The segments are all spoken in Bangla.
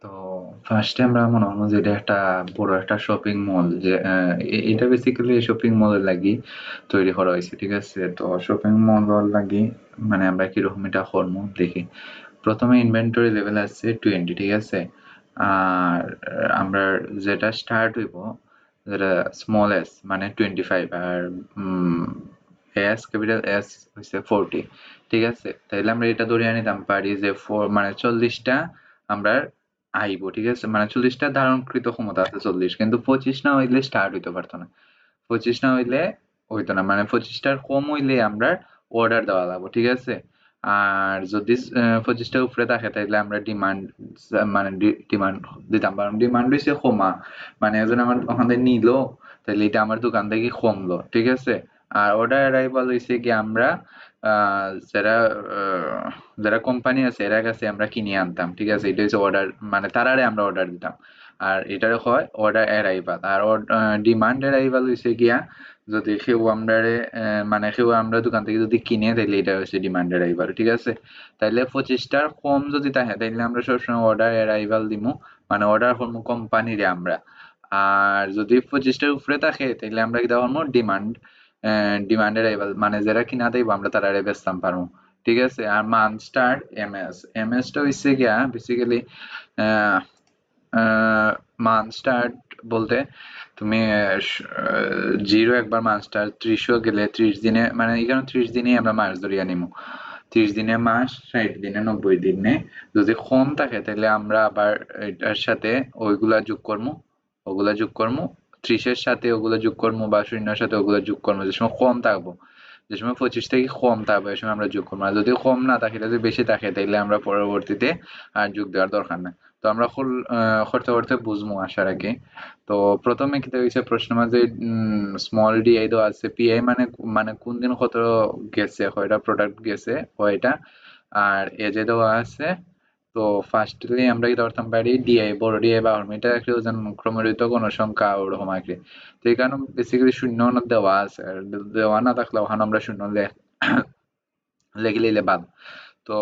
তো ফার্স্টে আমরা মনে হলো যে এটা একটা বড় একটা শপিং মল, যে এটা বেসিক্যালি শপিং মলের লাগি তৈরি করা হয়েছে, ঠিক আছে? তো শপিং মল লাগি মানে আমরা কিরকম এটা করবো দেখি। প্রথমে ইনভেন্টরি লেভেল আছে 20, ঠিক আছে? আর আমরা যেটা স্টার্ট হইব, যেটা স্মল এস মানে 25, আর এস ক্যাপিটাল এস হচ্ছে 40, ঠিক আছে? তাইলে আমরা এটা ধরে নিতাম পারি যে মানে 40টা আমরা আইব, ঠিক আছে? মানে 40টা ধারণকৃত ক্ষমতা আছে 40, কিন্তু 25 না হইলে স্টার্ট হইতে পারতো না। 25 না হইলে হইতো না, মানে 25টার কম হইলে আমরা অর্ডার দেওয়া লাগবো, ঠিক আছে? আর যদি 25টার উপরে থাকে তাহলে আমরা ডিমান্ড, মানে ডিমান্ড দিতাম পারবো। ডিমান্ড হইছে কমা, মানে একজন আমার ওখান থেকে নিলো, তাহলে এটা আমার দোকান থেকে কমলো, ঠিক আছে? আর অর্ডার অ্যারাইভাল হইছে কি আমরা যারা যারা কোম্পানি আছে এর কাছে আমরা কিনে আনতাম, ঠিক আছে? এটা হচ্ছে অর্ডার, মানে তারারে আমরা অর্ডার দিতাম। আর এটার হয় অর্ডার অ্যারাইভাল। আর ডিমান্ড অ্যারাইভাল হইছে গিয়া যদি কেউ আমরারে মানে কেউ আমরা দোকান থেকে যদি কিনে তাইলে এটা হচ্ছে ডিমান্ড অ্যারাইভাল, ঠিক আছে? তাইলে 25টার কম যদি থাকে তাইলে আমরা সবসময় অর্ডার অ্যারাইভাল দিমু, মানে অর্ডার করবো কোম্পানিরে আমরা। আর যদি 25টার উপরে থাকে তাইলে আমরা কি করবো, ডিমান্ড ডিমান্ড অ্যারাইভাল, মানে যারা কিনা দেবো আমরা তারারে বেচতাম পারবো, ঠিক আছে? আর মান্থ স্টার্ট এমএস, এমএসটা হইছে গিয়া বেসিক্যালি মান্থ স্টার্ট বলতে তুমি 0 একবার মাস স্টার্ট, 30ও গেলে 30 দিনে, মানে এখানে 30 দিনেই আমরা মাস ধরিয়া নিমু। 30 দিনে মাস, 60 দিনে 90 দিনে। যদি কম থাকে তাহলে আমরা আবার এটার সাথে ওইগুলা যোগ করবো, ওগুলা যোগ করবো, 30-এর সাথে ওগুলা যোগ করবো, বা 0-এর সাথে ওগুলা যোগ করবো। যে সময় কম থাকবো, যে সময় 25 থেকে কম থাকবে ওই সময় আমরা যোগ করবো। আর যদি কম না থাকে, যদি বেশি থাকে তাহলে আমরা পরবর্তীতে আর যোগ দেওয়ার দরকার নাই। তো আমরা করতে করতে বুঝবো আশা রাখি। তো প্রথমে কি হয়েছে প্রশ্ন মাঝে স্মল ডিআই দেওয়া আছে, পিআই মানে মানে কোন দিন কত গেছে, কয়টা প্রোডাক্ট গেছে কয়টা। আর এজে দেওয়া আছে। তো ফার্স্টলি আমরা কি ধরতাম পারি ডিআই, বড় ডিআই বা এটা একটা ওজন ক্রমরিত গণসংখ্যা ওরকম আর কি। তো এই কারণে বেসিক্যালি শূন্য দেওয়া আছে, আর দেওয়া না থাকলে ওখানে আমরা শূন্য লিখে নিলে বাদ। তো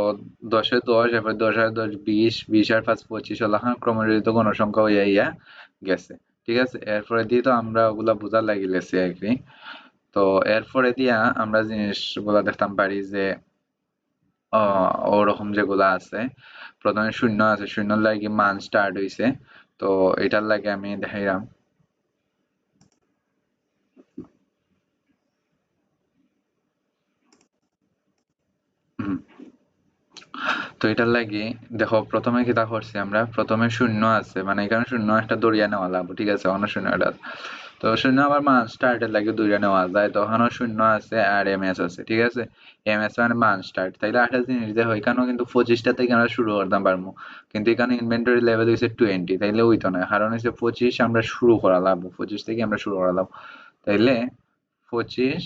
10-এ 10, এরপর 10 আর 10 20, 20 আর 5 25 হলো ক্রমরিত গণসংখ্যা হইয়া ইয়া গেছে, ঠিক আছে? এরপরে দিয়ে তো আমরা ওগুলা বোঝার লাগিলেছি আর কি। তো এরপরে দিয়া আমরা জিনিসগুলা দেখতাম পারি যে ওরকম যেগুলা আছে, প্রথমে শূন্য আছে, শূন্যর লাগে মান স্টার্ট হইছে। তো এটার লাগে আমি দেখাইলাম। হুম। তো এটার লাগে দেখো প্রথমে কি তা করছি আমরা, প্রথমে শূন্য আছে মানে এখানে শূন্য একটা দরিয়া নেওয়া লাগবে, ঠিক আছে? অন্য শূন্য এটা, তো শূন্য আবার মান স্টার্টের লাগে দুইটা নেওয়া যায়, তো ওখানেও শূন্য আছে আর এমএস আছে, ঠিক আছে? এমএস মানে মান স্টার্ট, তাইলে একটা জিনিস দেখো এখানেও কিন্তু 25টা থেকে আমরা শুরু করতাম পারবো, কিন্তু এখানে ইনভেন্টরি লেভেল হচ্ছে 20, তাইলে হইতো না, কারণ হচ্ছে 25 আমরা শুরু করা লাগবো, 25 থেকে আমরা শুরু করা লাগবো। তাইলে 25,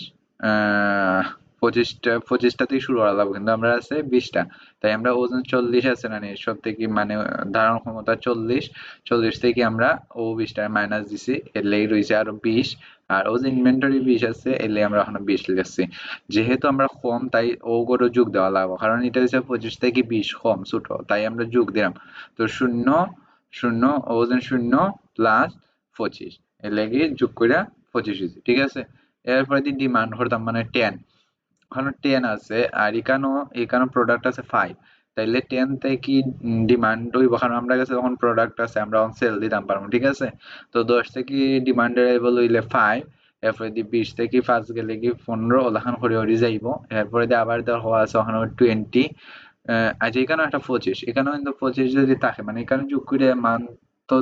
আহ 25টা থেকে শুরু করা লাগবে, কিন্তু আমরা আছে 20টা। তাই আমরা ওজন 40 আছে না সব থেকে, মানে ধারণ ক্ষমতা 40, 40 থেকে আমরা ও 20টা মাইনাস দিছি, এর লেগে রয়েছে আরো 20। আর ও যে ইনভেন্টরি 20 আছে এর লেগে আমরা এখন 20 লিখছি। যেহেতু আমরা কম তাই ও করে যোগ দেওয়া লাগবে, কারণ এটা হচ্ছে 25 থেকে 20 কম ছোট, তাই আমরা যোগ দিলাম। তো শূন্য, শূন্য, ওজন শূন্য প্লাস 25, এর লেগে যোগ করে 25 হয়েছে, ঠিক আছে? এরপরে দিয়ে ডিমান্ড করতাম মানে 10, ওখানে 10 আছে, আর এখানেও প্রোডাক্ট আছে 5, তাইলে 10 থেকে ডিমান্ড হইব, কারণ আমরা কাছে যখন প্রোডাক্ট আছে আমরা তখন সেল দিতাম পারবো, ঠিক আছে? তো 10 থেকে ডিমান্ড এরাইবল হইলে 5, এরপরে দিয়ে 20 থেকে 5 গেলে কি 15 ওলাখান করে ওরি যাইব। এরপরে দিয়ে আবার দেওয়া হওয়া আছে ওখানে 20, আচ্ছা এখানেও একটা 25, এখানেও কিন্তু 25 যদি থাকে মানে এখানে যোগ করে মান, তো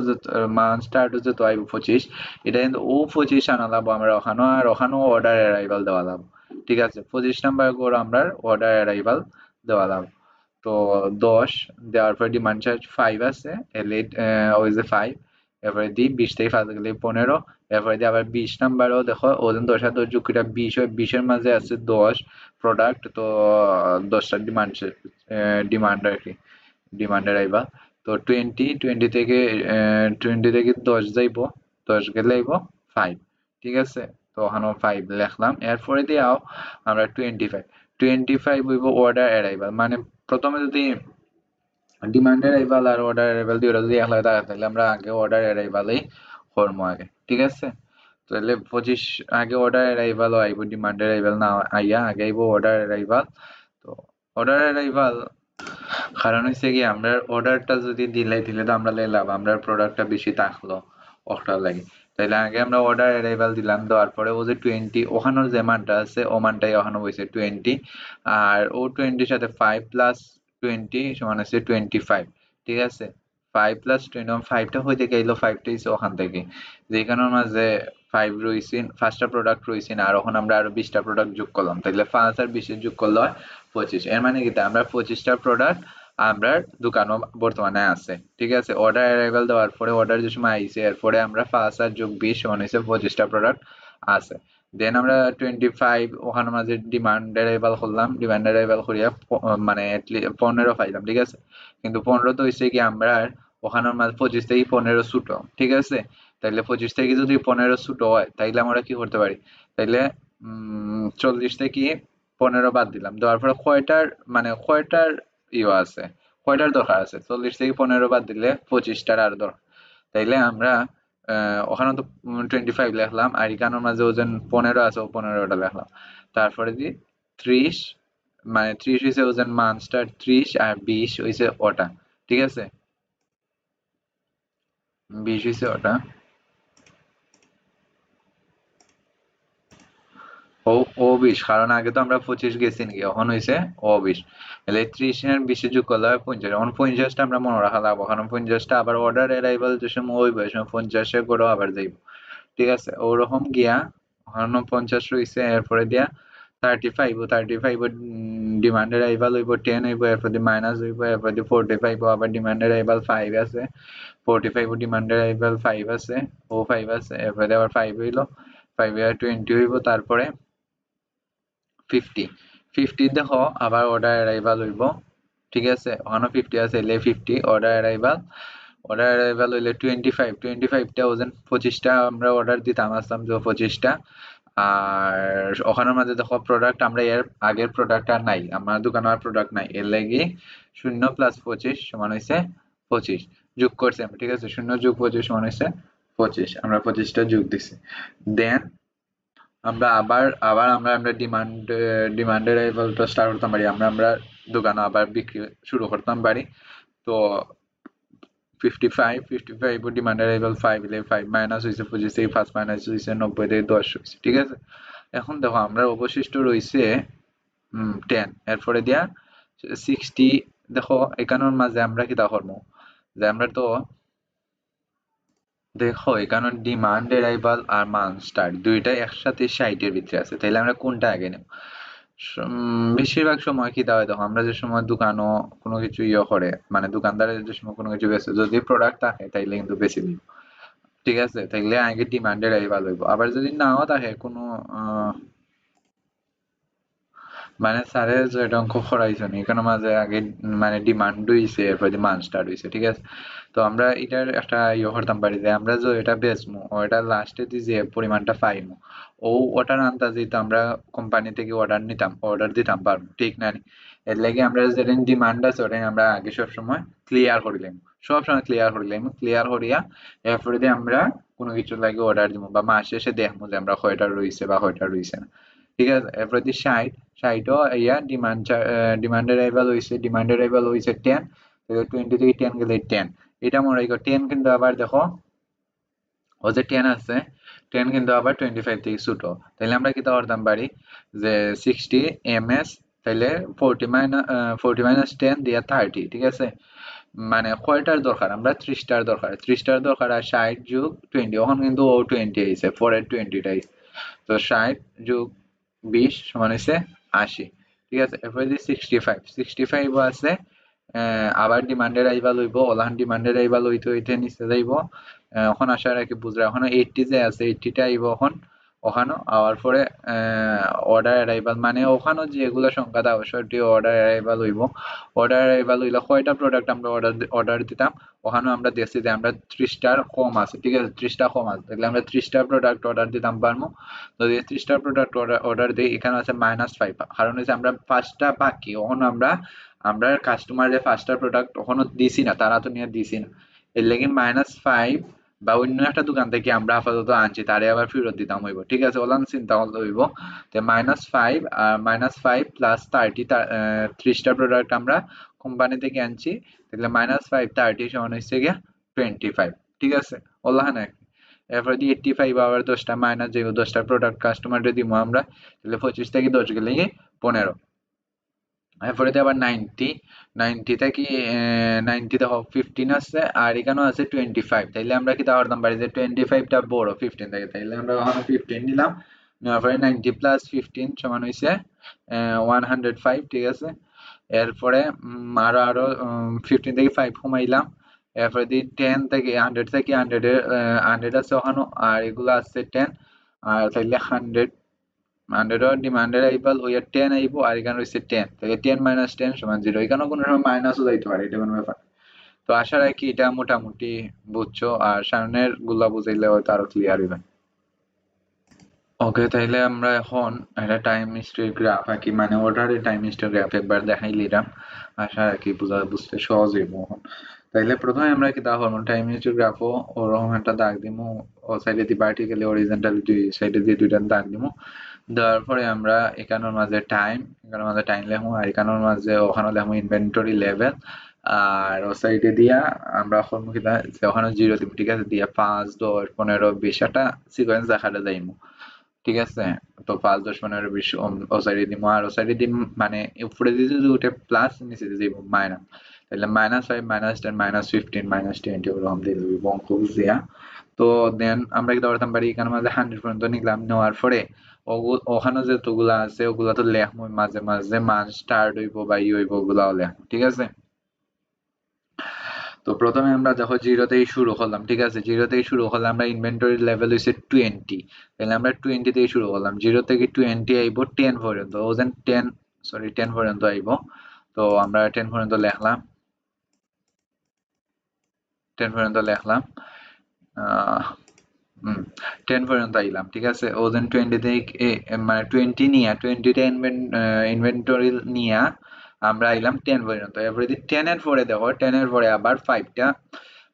মান স্টার্ট হচ্ছে তো আইব 25, এটা কিন্তু ও 25 আনা লাগবো আমরা ওখানেও, আর ওখানেও অর্ডার অ্যারাইভাল দেওয়া লাগবো, ঠিক আছে? 25 নাম্বার করে আমরা অর্ডার অ্যারাইভাল দেওয়া লাগবে। তো 10 দেওয়ার পর ডিমান্ড চার্জ 5 আছে, এলে ওই যে 5, এরপরে দিই 20 থেকে 5 গেলে 15, এরপরে দিয়ে আবার 20 নাম্বারও দেখো ওজন 10 আর 10 যোগ করে 20 হয়, 20-এর মাঝে আছে 10 প্রোডাক্ট, তো 10টা ডিমান্ড, ডিমান্ড আর কি, ডিমান্ডের আইবা। তো 20 থেকে 20 থেকে 10 যাইব, 10 গেলে আইব 5, ঠিক আছে? তো ওখানেও 5 লিখলাম। এরপরে দিয়াও আমরা 25, 25 হইব অর্ডার অ্যারাইভাল, মানে প্রথমে যদি ডিমান্ডের অ্যারাইভাল আর অর্ডার অ্যারাইভাল দুইটা যদি এক লাগে থাকে তাহলে আমরা আগে অর্ডার অ্যারাইভালই করবো আগে, ঠিক আছে? তাহলে 25 আগে অর্ডার অ্যারাইভাল আইব, ডিমান্ডের অ্যারাইভাল না আইয়া আগে আইব অর্ডার অ্যারাইভাল। তো অর্ডার অ্যারাইভাল কারণ হচ্ছে কি আমরা অর্ডারটা যদি দিলে তো আমরা লাভ, আমরা প্রোডাক্টটা বেশি থাকলো ওটার লাগে। তাইলে আগে আমরা অর্ডার অ্যারাইভাল দিলাম, দেওয়ার পরে ও যে 20 ওখানোর যে মানটা আছে ও মানটাই ওখানে হয়েছে 20, আর ও 20 সাথে 5 প্লাস 20 সমান হচ্ছে 25, ঠিক আছে? 5 প্লাস 20, 5টা হইতে গেল 5টা হচ্ছে ওখান থেকে, যেখানের মাঝে 5 রয়েছে, 5টা প্রোডাক্ট রয়েছে আর ওখানে আমরা আরো 20টা প্রোডাক্ট যোগ করলাম, তাহলে 5 আর 20 যোগ করলে হয় 25। এর মানে কি আমরা 25টা প্রোডাক্ট আমরা দোকানও বর্তমানে আছে, ঠিক আছে? অর্ডার অ্যারাইভাল দেওয়ার পরে অর্ডার যে সময় আইছে এরপরে আমরা 5 আর যোগ 20 সমান হয়েছে 25টা প্রোডাক্ট আছে। দেন আমরা 25 ওখানের মাঝে ডিমান্ড অ্যারাইভাল করলাম, ডিমান্ড অ্যারাইভাল করিয়া মানে 15 পাইলাম, ঠিক আছে? কিন্তু 15 তো হয়েছে কি আমরা ওখানের মাঝে 25 থেকে 15 ছোট, ঠিক আছে? তাইলে 25 থেকে যদি 15 ছোট হয় তাইলে আমরা কি করতে পারি? তাইলে 40 থেকে 15 বাদ দিলাম, দেওয়ার পরে কয়টার ইয়ে আছে, কয়টার দরকার আছে? 40 থেকে 15 বাদ দিলে 25টার আর দরকার। তাইলে আমরা ওখানে তো 25 লিখলাম আর এখানের মাঝে ওজন 15 আছে, ও 15টা লিখলাম। তারপরে দি 30, মানে 30 হয়েছে ওজন মানস্টার 30 আর 20 হয়েছে ওটা, ঠিক আছে? 20 হয়েছে ওটা, ও ও 20, কারণ আগে তো আমরা 25 গেছি নাকি, এখন হয়েছে ও 20। তাহলে 30 আর 20 যোগ করলে হয় 50। এখন 50টা আমরা মনে রাখা লাগবো, কারণ 50টা আবার অর্ডার অ্যারাইভাল যে সময় হইব ওই সময় 50 করেও আবার যাইব, ঠিক আছে? ওরকম গিয়া ওখানে 50 রয়েছে, এরপরে দিয়া 35 ও 35 ডিমান্ড অ্যারাইভাল হইব 10 হইব, এরপর দিয়ে মাইনাস হইব, এরপর দিয়ে 45 আবার ডিমান্ড অ্যারাইভাল 5 আছে, 45 ডিমান্ড অ্যারাইভাল 5 আছে, ও 5 আছে, এরপরে দিয়ে আবার 5 হইলো, 5 আর 20 হইব, তারপরে 50, 50 দেখো আবার অর্ডার অ্যারাইভাল হইব, ঠিক আছে? ওখানে 50 আছে, এলে 50 অর্ডার অ্যারাইভাল, অর্ডার অ্যারাইভাল হইলে 25, 25টা ওজন 25টা আমরা অর্ডার দিতাম আসতাম যে 25টা। আর ওখানের মাঝে দেখো প্রোডাক্ট আমরা এর আগের প্রোডাক্ট আর নাই, আমার দোকানে আর প্রোডাক্ট নাই, এর লাগি 0 প্লাস 25 সমান হয়েছে 25 যোগ করছি আমরা, ঠিক আছে? 0 যোগ 25 সমান হয়েছে 25, আমরা 25টা যোগ দিছি। দেন আমরা আবার আবার আমরা ডিমান্ডের লেভেলটা স্টার্ট করতাম পারি, আমরা দোকানে আবার বিক্রি শুরু করতাম পারি। তো 55 ডিমান্ডের লেভেল 5 এলে 5 মাইনাস হয়েছে 25 থেকে 5 মাইনাস হয়েছে 90 থেকে 10 হয়েছে, ঠিক আছে? এখন দেখো আমরা অবশিষ্ট রয়েছে 10, এরপরে দিয়া 60। দেখো এখানের মাঝে আমরা কি তা করবো, যে আমরা তো দেখো এখানে ডিমান্ড অ্যারাইভাল আর মান স্টার্ট দুইটাই একসাথে 60-এর ভিতরে আছে, তাইলে আমরা কোনটা আগে নেব? বেশিরভাগ সময় কি দেওয়া হয়, দেখো আমরা যে সময় দোকানও কোনো কিছু ইয়ে করে, মানে দোকানদারের যে সময় কোনো কিছু বেচে, যদি প্রোডাক্ট থাকে তাইলে কিন্তু বেশি দিব, ঠিক আছে? তাইলে আগে ডিমান্ডের অ্যারাইভাল হইব, আবার যদি নাও থাকে কোনো মানে স্যারে যেটা অঙ্ক করাইছেন এখানে মাঝে আগে মানে ডিমান্ড হইছে এরপর মান স্টার্ট হইছে, ঠিক আছে? তো আমরা এটার একটা ইয়ে করতাম পারি যে আমরা যে এটা বেচমু ওটা লাস্টে যে পরিমাণটা পাইমু ও ওটার আন্দাজে তো আমরা কোম্পানি থেকে অর্ডার দিতাম পারবো, ঠিক না নি? এর লাগে আমরা যেটা ডিমান্ড আছে ওটাই আমরা আগে সবসময় ক্লিয়ার করিলাম, সবসময় ক্লিয়ার করিয়া এরপরে দিয়ে আমরা কোনো কিছু লাগে অর্ডার দিব বা মাস শেষে দেখবো যে আমরা কয়টা রইছে বা কয়টা রইছে না, ঠিক আছে? এরপর দিয়ে 60 ইয়া ডিমান্ড অ্যারাইভাল হইছে 10, 20 থেকে 10 গেলে 10, এটা মনে রাখো 10 কিন্তু আবার দেখো ও যে 10 আছে 10 কিন্তু আবার 25 থেকে ছোট, তাহলে আমরা কি করতাম পারি যে 60 ms, তাহলে 40 মাইনাস 10 দিয়া 30, ঠিক আছে? মানে কয়টার দরকার, আমরা 30টার দরকার, 30টার দরকার, আর 60 যোগ 20 এখন কিন্তু ও 20 আইছে, পরের 20টাই। তো 60 যোগ 20 সমান হচ্ছে 80, ঠিক আছে? এরপরে যে 65 আছে, আবার ডিমান্ডের আইবা লইব, ওলান ডিমান্ডের আইবা লইতে নিচে যাইব, এখন আসার আগে বুঝরা এখন 80 যে আছে 80টা আইব এখন ওখানে আওয়ার পরে অর্ডার অ্যারাইভাল মানে ওখানে যেগুলো সংখ্যা দেওয়া সেটি অর্ডার অ্যারাইভাল হইব। অর্ডার অ্যারাইভাল হইলে কয়টা প্রোডাক্ট আমরা অর্ডার দিতাম, ওখানে আমরা দেখছি যে আমরা 30টার কম আছে, ঠিক আছে, 30টা কম আছে, তাহলে আমরা 30টা প্রোডাক্ট অর্ডার দিতাম পারবো। যদি 30টা প্রোডাক্ট অর্ডার দিই, এখানে আছে -5, কারণ হচ্ছে আমরা 5টা বাকি, ওখানে আমরা কাস্টমারের 5টা প্রোডাক্ট ওখানে দিছি না, তারা তো নিয়ে দিছি না, এর লেগে -5 বা অন্য একটা দোকান থেকে আমরা আপাতত আনছি, তারে আবার ফেরত দিতাম হইব, ঠিক আছে, ওলান চিন্তা করতে হইব। তো -5 প্লাস 30টা প্রোডাক্ট আমরা কোম্পানি থেকে আনছি, তাহলে -5 30 সমান হচ্ছে গিয়া 25, ঠিক আছে, ওলাহ না। এরপরে দিয়ে 85 আবার 10টা মাইনাস যে 10টা প্রোডাক্ট কাস্টমারকে দিব আমরা, তাহলে 25 থেকে 10 গেলে 15। এরপরে আবার 90 থেকে 90 দেখো 15 আছে, আর এখানেও আছে 25, তাইলে আমরা কি করতাম পারি যে 25টা বড় 15 থেকে, তাইলে আমরা ওখানে 15 নিলাম, নেওয়ার পরে 90 প্লাস 15 সমান হয়েছে 105, ঠিক আছে। এরপরে আরো 15 থেকে 5 কমাইলাম, এরপরে দিয়ে 10 থেকে 100 থেকে 100 আছে ওখানে, আর এগুলো আছে 10, আর তাইলে 100 ডিমান্ডের আইবাল ওই 10 আইবো, আর এখানে রয়েছে 10, তাহলে 10 মাইনাস 10 সমান 0, এখানেও কোনো সময় মাইনাসও যাইতে পারে, এটা কোনো ব্যাপার। তো আশা রাখি এটা মোটামুটি বুঝছো, আর সামনের গুলা বুঝাইলে হয়তো আরো ক্লিয়ার হবে। ওকে, তাইলে আমরা এখন একটা টাইম হিস্ট্রি গ্রাফ আঁকি, মানে অর্ডারের টাইম হিস্ট্রি গ্রাফ একবার দেখাই নিলাম, আশা রাখি বুঝতে সহজ হইব এখন। তাইলে প্রথমে আমরা কি তা হরমোন টাইম হিস্ট্রি গ্রাফও ওরকম একটা দাগ দিমু, ও সাইডে দিয়ে ভার্টিক্যালি হরিজন্টালি দুই সাইডে দিয়ে দুইটা দাগ দিমু, দেওয়ার পরে আমরা এখানের মাঝে টাইম লেখবো, আর এখানের মাঝে ওখানে লেখবো ইনভেন্টরি লেভেল, আর ও সাইডে দিয়া আমরা হরমুখিতা যে ওখানে 0 দিব, ঠিক আছে, দিয়া 5 10 15 20 একটা সিকোয়েন্স দেখাতে যাইমু, ঠিক আছে। তো 5 10 15 20 ও সাইডে দিমু, আর ও সাইডে দিম মানে উপরে দিতে যদি উঠে প্লাস, নিচে দিয়ে দিব মাইনাস, তাহলে -5 -10 -15 -20 ওরকম দিয়ে দিব অঙ্ক বুঝিয়া। তো দেন আমরা কি ধরতাম পারি, এখানে মাঝে 100 পর্যন্ত নিলাম, নেওয়ার পরে ওখানে যতগুলা আছে ওগুলা তো লেখবো, মাঝে মাঝে মান স্টার্ট হইব বা ই হইব ওগুলাও লেখবো, ঠিক আছে। তো প্রথমে আমরা দেখো 0 থেকে শুরু করলাম, ঠিক আছে, 0 থেকে শুরু করলে আমরা ইনভেন্টরি লেভেল হইছে 20, তাহলে আমরা 20 থেকে শুরু করলাম, 0 থেকে 20 আইব 10 পর্যন্ত, ওজেন 10 পর্যন্ত আইব। তো আমরা 10 পর্যন্ত লিখলাম, 10 পর্যন্ত লিখলাম, আহ 10 পর্যন্ত আইলাম, ঠিক আছে, ওজেন 20 থেকে মানে 20 নিয়ে 20টা ইনভেন্টরি নিয়ে আমরা আইলাম 10 পর্যন্ত। এরপরে 10 এর পরে দেখো 10 এর পরে আবার 5টা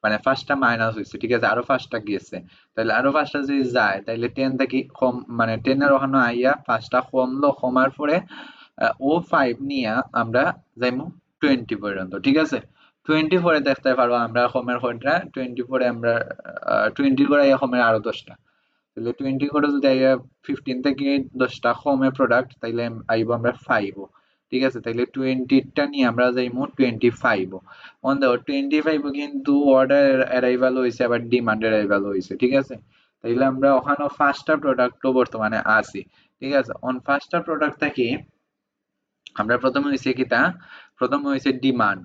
মানে 5টা মাইনাস হয়েছে, ঠিক আছে, আরো 5টা গিয়েছে, তাহলে আরো 5টা যদি যায় তাহলে 10 থেকে কম মানে 10 এর ওখানে আইয়া 5টা কমলো, কমার পরে ও 5 নিয়ে আমরা যাইমু 20 পর্যন্ত, ঠিক আছে। 20 পরে দেখতে পারবো আমরা হোমের কয়টা, 20 পরে আমরা 20 করে হোমের আরো 10টা, তাহলে 20 করে যদি আইয়া 15 থেকে 10টা হোমে প্রোডাক্ট, তাইলে আইবো আমরা 5, ঠিক আছে, তাইলে 20টা নিয়ে আমরা যাইমু 25, অন দেখো 25 কিন্তু অর্ডার অ্যারাইভাল হয়েছে আবার ডিমান্ড অ্যারাইভাল হয়েছে, ঠিক আছে, তাইলে আমরা ওখানে 5টা প্রোডাক্টও বর্তমানে আছে, ঠিক আছে। অন 5টা প্রোডাক্ট থেকে আমরা প্রথমে হয়েছে কি তা, প্রথমে হয়েছে ডিমান্ড,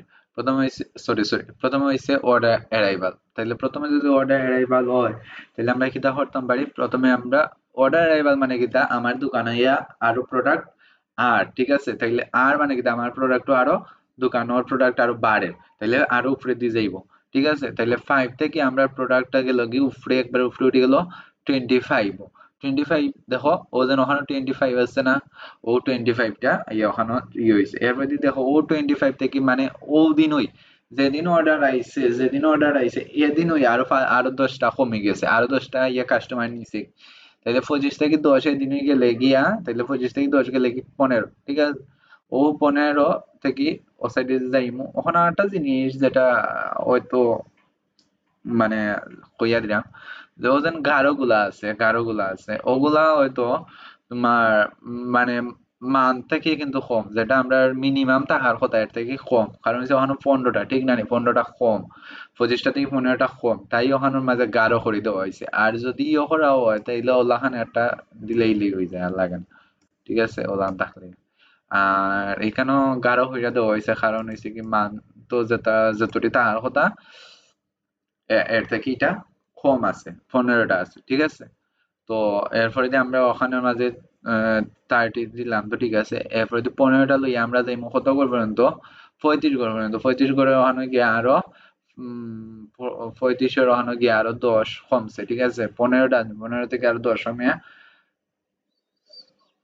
প্রথমে হয়েছে অর্ডার অ্যারাইভাল, তাহলে প্রথমে যদি অর্ডার অ্যারাইভাল হয় তাহলে আমরা কিতা করতাম পারি, প্রথমে আমরা অর্ডার অ্যারাইভাল মানে কিতা আমার দোকানে ইয়া আরো প্রোডাক্ট, আর ঠিক আছে, তাইলে আর মানে কিতা আমার প্রোডাক্ট আরো দোকানের প্রোডাক্ট আরো বাড়ে, তাইলে আরো উপরে দিয়ে যাইব, ঠিক আছে, তাইলে 5 থেকে আমরা প্রোডাক্টটা গেল কি উপরে একবার উপরে উঠে গেল 25, 25 দেখো ও যেন ওখানে 25 আছে না, ও 25টা ওখানে হয়েছে, এরপর যদি দেখো ও 25 থেকে মানে ও দিন ওই যেদিন অর্ডার আইছে এদিন ওই আরো 10টা কমে গেছে, আরো 10টা কাস্টমার নিছে, তাহলে 25 থেকে 10 দিনে গেলে গিয়া, তাহলে 25 থেকে 10 গেলে কি 15, ঠিক আছে, ও 15 থেকে ও সাইডে যাইমু, ওখানে একটা জিনিস যেটা হয়তো মানে কইয়া দিলাম, যে ওজন গাঢ় গুলা আছে ওগুলা হয়তো তোমার মানে মান থেকে কিন্তু কম, যেটা আমরা মিনিমাম টাকার কথা এর থেকে কম, কারণ হচ্ছে ওখানে 15টা, ঠিক না, 15টা কম, 25টা থেকে 15টা কম, তাই ওখানের মাঝে গাঢ় করে দেওয়া হয়েছে, আর যদি করাও হয় তাইলে ওলাখানে একটা দিলেই হয়ে যায়, আর লাগে না, ঠিক আছে, ওলান থাকলে। আর এখানেও গাঢ় হইয়া দেওয়া হয়েছে, কারণ হয়েছে কি মান তো যতটি টাকার কথা এর থেকে এটা কম আছে, 15টা আছে, ঠিক আছে। তো এরপরে দিয়ে আমরা ওখানের মাঝে 30 দিলাম, তো ঠিক আছে। এরপরে দিয়ে 15টা লই আমরা যাইমু কত ঘর পর্যন্ত, 35 ঘর পর্যন্ত। 35 ঘরে ওখানে গিয়ে আরো 35 ওখানে গিয়ে আরো 10 কমছে, ঠিক আছে। 15 থেকে আরো 10 কমিয়া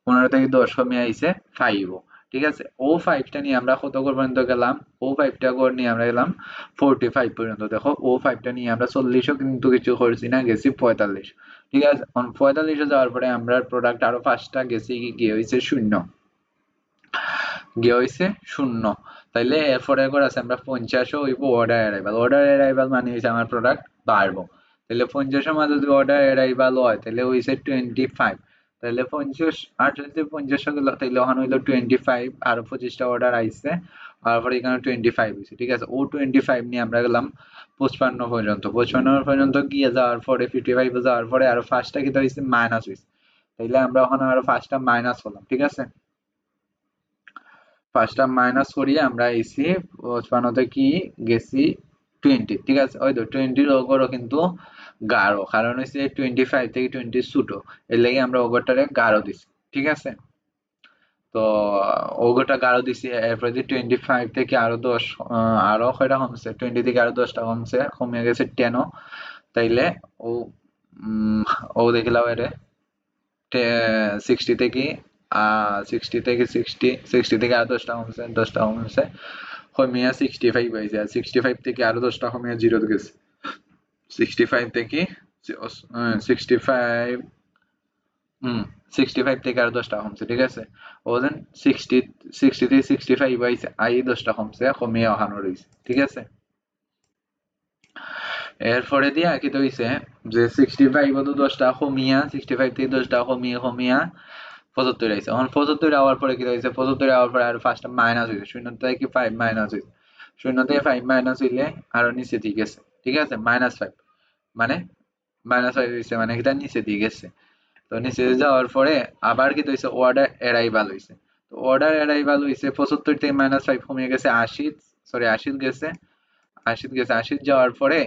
15 থেকে 10 কমিয়ে আইছে 5, ঠিক আছে। ও 5টা নিয়ে আমরা কত ঘর পর্যন্ত গেলাম, ও 5টা ঘর নিয়ে আমরা গেলাম 45 পর্যন্ত। দেখো ও 5টা নিয়ে আমরা 40ও কিন্তু কিছু করছি না, গেছি 45, ঠিক আছে। 45-এ যাওয়ার পরে আমরা প্রোডাক্ট আরো 5টা গেছি, গিয়ে হয়েছে 0, গিয়ে হয়েছে 0। তাইলে এরপরে একবার আছে আমরা 50ও হইব অর্ডার অ্যারাইভাল। অর্ডার অ্যারাইভাল মানে হচ্ছে আমার প্রোডাক্ট বাড়বো। তাহলে 50-এর মাঝে যদি অর্ডার অ্যারাইভাল হয় তাহলে হইছে 25। তাহলে 50 আর যদি 50 গেল তাহলে ওখানে হইলো 25, আরো 25টা অর্ডার আইছে, তারপরে এখানে 25 হয়েছে, ঠিক আছে। ও 25 নিয়ে আমরা গেলাম 55 পর্যন্ত। 55 পর্যন্ত গিয়ে যাওয়ার পরে 55 যাওয়ার পরে আরো 5টা কি হয়েছে, মাইনাস হয়েছে। তাইলে আমরা ওখানে আরো 5টা মাইনাস হলাম, ঠিক আছে। 5টা মাইনাস করিয়ে আমরা আইছি 55 কি গেছি 20, ঠিক আছে। ওই তো 20-র ওগরও কিন্তু গাঢ়, কারণ হচ্ছে 25 থেকে 20 ছোট, এর লেগে আমরা ওগরটারে গাঢ় দিছি, ঠিক আছে। তো ওগোটা গাঢ় দিছি। এরপরে যে 25 থেকে আরো 10, আরো কয়টা কমছে, 20 থেকে আরো 10টা কমছে, কমে গেছে 10। তাইলে ও উম, ও দেখিলাম এরে 60 থেকে 60 থেকে আরো 10টা কমছে, 10টা কমছে, কমিয়া 65 হয়েছে। আর 65 থেকে আরো 10টা কমিয়া 0 গেছে। 65 থেকে 65, হুম 65 থেকে আরো 10টা কমছে, ঠিক আছে। ওজন 60 থেকে 65 হয়েছে, আই 10টা কমছে, কমিয়া ওখানে রয়েছে, ঠিক আছে। এরপরে দিয়া কি তো হইছে যে 65 তো 10টা কমিয়া, 65 থেকে 10টা কমিয়া কমিয়া 75 আইছে। এখন 75 আওয়ার পরে কি হইছে, 75 আওয়ার পরে আর 5টা মাইনাস হইছে, 0 থেকে 5 মাইনাস হইছে। 0 থেকে 5 মাইনাস হইলে আরো নিচে দিয়ে গেছে, ঠিক আছে, -5, মানে -5 হইছে, মানে এটা নিচে দিয়ে গেছে। তো নিচে যাওয়ার পরে আবার কি হইছে, অর্ডার অ্যারাইভাল হইছে। তো অর্ডার অ্যারাইভাল হইছে 75 থেকে -5 কমে গেছে 80, সরি 80 গেছে, 80 গেছে। 80 যাওয়ার পরে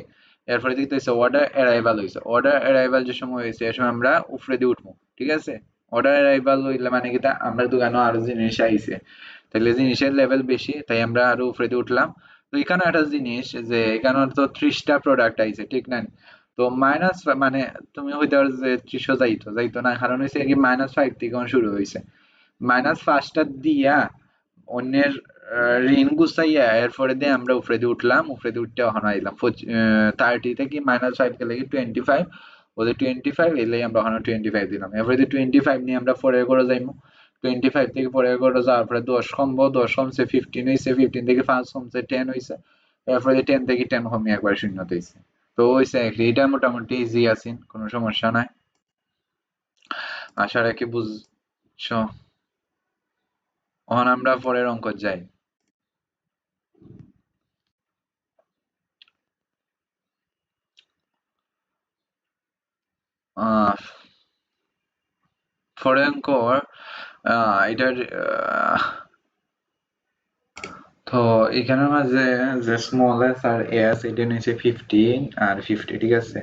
এরপরে দেখতে হচ্ছে অর্ডার অ্যারাইভাল হয়েছে। অর্ডার অ্যারাইভাল যে সময় হয়েছে এ সময় আমরা উপরে দিয়ে উঠবো, ঠিক আছে। অর্ডার অ্যারাইভাল হইলে মানে কি তা আমরা দোকানে আরো জিনিস আইছে, তাহলে জিনিসের লেভেল বেশি, তাই আমরা আরো উপরে দিয়ে উঠলাম। তো এখানে একটা জিনিস যে এখানে তো 30টা প্রোডাক্ট আইছে, ঠিক না। তো মাইনাস মানে তুমি হইতে পারো যে 300 যাইতো যাইতো না, কারণ হচ্ছে কি -5 থেকে শুরু হয়েছে। -5টা দিয়া অন্যের ঋণ গুছাইয়া এরপরে দিয়ে আমরা উপরে দিয়ে উঠলাম, উপরে দিয়ে উঠতে ওখানে আইলাম 30 থেকে -5 গেলে 25, ওদের 25 এলে আমরা ওখানে 25 দিলাম। এরপরে দিয়ে 25 নিয়ে আমরা পরের ঘরে যাইমু। 25 থেকে পরের ঘরে যাওয়ার পরে 10 কমবো, 10 কমছে 15 হয়েছে, 15 থেকে 5 কমছে 10 হয়েছে। এরপরে 10 থেকে 10 কমিয়ে একবার শূন্যতে হয়েছে। তো হয়েছে এটা মোটামুটি ইজি আছেন, কোনো সমস্যা নাই। আশা রাখি বুঝছো। এখন আমরা পরের অঙ্ক যাই। আহ পরের অঙ্ক এটার তো এখানের মাঝে যে স্মল এস আর এস এটা নিচে 15 আর 50, ঠিক আছে।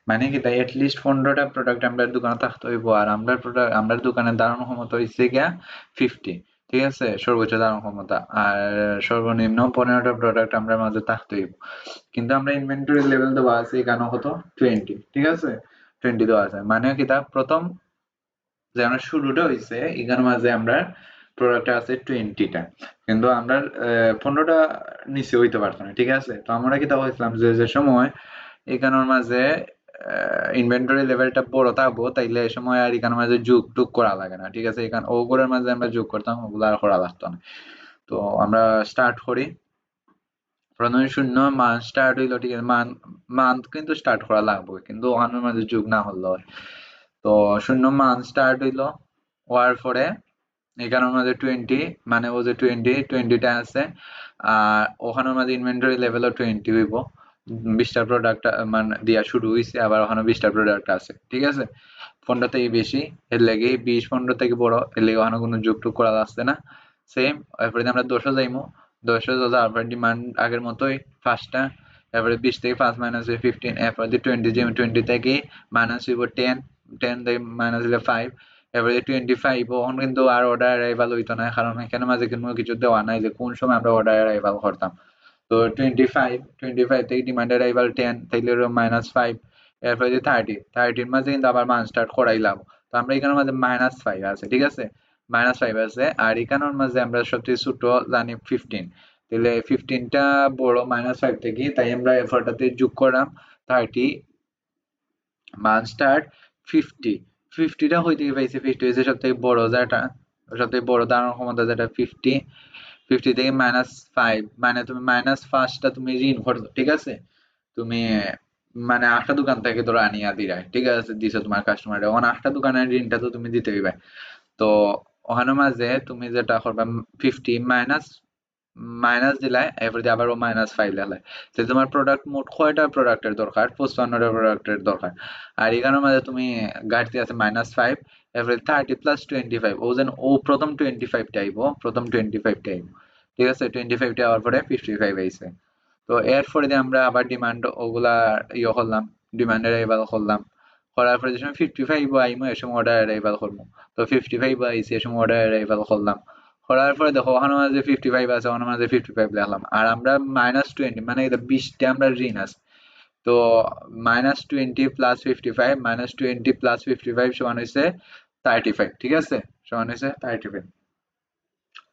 মানে কি তাই লিস্ট 15টা প্রোডাক্ট আমরা দোকানে থাকতে হইব, আর আমরা প্রোডাক্ট আমরা দোকানে দাঁড়ানোর ক্ষমতা হইছে গিয়া 50, ঠিক আছে, সর্বোচ্চ দাঁড়ানোর ক্ষমতা। আর সর্বনিম্ন 15টা প্রোডাক্ট আমরা মাঝে থাকতে হইব। কিন্তু আমরা ইনভেন্টরি লেভেল দেওয়া আছে এখানে কত 20, ঠিক আছে। 20 দেওয়া আছে, মানে কি তা প্রথম যে আমরা শুরুটা হইছে এখানের মাঝে আমরা প্রোডাক্ট আছে 20টা, কিন্তু আমরা 15টা নিচে হইতে পারতো না, ঠিক আছে। তো আমরা কি তা হয়েছিলাম যে যে সময় এখানের মাঝে ইনভেন্টরি লেভেলটা বড় থাকবো, তাইলে এই সময় আর এখানের মাঝে যোগ টুক করা লাগে না, ঠিক আছে। এখানে ওগুলোর মাঝে আমরা যোগ করতাম, ওগুলো আর করা লাগতো না। তো আমরা স্টার্ট করি। প্রথমে শূন্য মান স্টার্ট হইলো, ঠিক আছে। মান কিন্তু স্টার্ট করা লাগবে, কিন্তু ওখানের মাঝে যোগ না হলো। তো শূন্য মান স্টার্ট হইলো, হওয়ার পরে এখানের মধ্যে 20, মানে ও যে 20টা আছে, আর ওখানের মধ্যে ইনভেন্টরি লেভেলও 20 হইব। 20টা প্রোডাক্ট মানে দিয়া শুরু হইছে, আবার ওখানে 20টা প্রোডাক্ট আছে, ঠিক আছে। 15 থেকে বেশি, এর লেগে 20 15 থেকে বড়, এর লেগে ওখানে কোনো যোগ টুক করা যাচ্ছে না। সেম এরপরে আমরা 10 যাইমু। 10 যাওয়ার পর ডিমান্ড আগের মতোই 5টা। এরপরে 20 থেকে 5 মাইনাস 15, এরপরে 20 20 থেকে মাইনাস হইব 10, 10 দিয়ে মাইনাস দিলে 5, এরপরে 25 ওখান কিন্তু আর অর্ডার অ্যারাইভাল হইতো না, কারণ এখানে মাঝে কোনো কিছু দেওয়া নাই যে কোন সময় আমরা অর্ডার অ্যারাইভাল করতাম। তো 25 থেকে ডিমান্ড অ্যারাইভাল 10, তাইলে -5, এরপরে যে 30 এর মাঝে কিন্তু আবার মান স্টার্ট করাইলাম। তো আমরা এখানের মাঝে -5 আছে, ঠিক আছে, -5 আছে, আর এখানের মাঝে আমরা সবচেয়ে ছোট জানি 15, তাহলে 15টা বড় -5 থেকে, তাই আমরা এফোর্টটাতে যোগ করলাম 30, মান স্টার্ট 50, 50টা হইতে পাইছে, 50 হয়েছে সব থেকে বড় যেটা, সব থেকে বড় ধারণার ক্ষমতা যেটা 50, 50 থেকে -5, মানে তুমি -5টা তুমি ঋণ করছো, ঠিক আছে, তুমি মানে 8টা দোকান থেকে ধরো আনিয়া দিলাই, ঠিক আছে, দিছো তোমার কাস্টমার, এখন 8টা দোকানের ঋণটা তো তুমি দিতে হইবে। তো ওখানের মাঝে তুমি যেটা করবা 50 মাইনাস মাইনাস দিলাই, এরপর দিয়ে আবার -5 দিলাই, তো তোমার প্রোডাক্ট মোট কয়টা প্রোডাক্টের দরকার, 55টা প্রোডাক্টের দরকার, আর এখানের মাঝে তুমি ঘাটতি আছে -5, এরপরে 30 প্লাস 25, ও যেন ও প্রথম 25টা আইবো, প্রথম 25টা আইবো, ঠিক আছে, 25টা হওয়ার পরে 55 আইছে। তো এরপরে দিয়ে আমরা আবার ডিমান্ড ওগুলা করলাম, ডিমান্ডের এবার করলাম, করার পরে যে সময় 55 আইমো এ সময় অর্ডার অ্যারাইভাল করবো। তো 55 আইছে এ সময় অর্ডার অ্যারাইভাল করলাম, করার পরে দেখো ওখানে মাঝে 55 আছে, ওখানে মাঝে 55 লিখলাম, আর আমরা -20 মানে এটা 20টা আমরা ঋণ আছে। তো -20 প্লাস 55, -20 প্লাস 55 সমান হয়েছে 35, ঠিক আছে, সমান হয়েছে 35।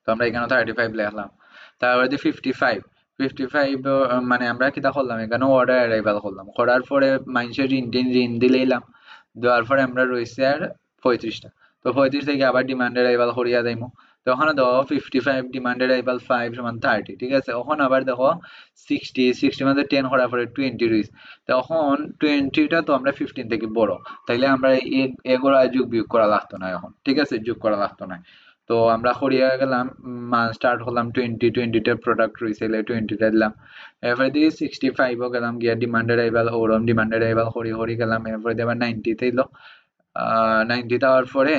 তো আমরা এখানে 35 লিখলাম, তারপরে যে 55, 55 মানে আমরা কিতা করলাম, এখানে অর্ডার অ্যারাইভাল করলাম, করার পরে মানুষের ঋণ দিলাম, দেওয়ার পরে আমরা রয়েছে আর 35টা। তো 35 থেকে আবার ডিমান্ড অ্যারাইভাল করিয়া যাইমু। তো ওখানে দেখো 55 ডিমান্ড অ্যারাইভাল 5 সমান 30, ঠিক আছে, ওখানে আবার দেখো 60 মধ্যে 10 করার পরে 20 রয়েছে। তখন 20টা তো আমরা 15 থেকে বড়, তাইলে আমরা এগুলো যোগ বিয়োগ করা লাগতো না এখন, ঠিক আছে, যোগ করা লাগতো না। তো আমরা করিয়া গেলাম, স্টার্ট করলাম 20টা প্রোডাক্ট রয়েছে, 20টা দিলাম, এরপরে দিয়ে 65ও গেলাম, গিয়া ডিমান্ডের আইবাল ওরম ডিমান্ডের আইবাল হরি গেলাম, এরপরে দিয়ে আবার 90তে এলো, 90তে হওয়ার পরে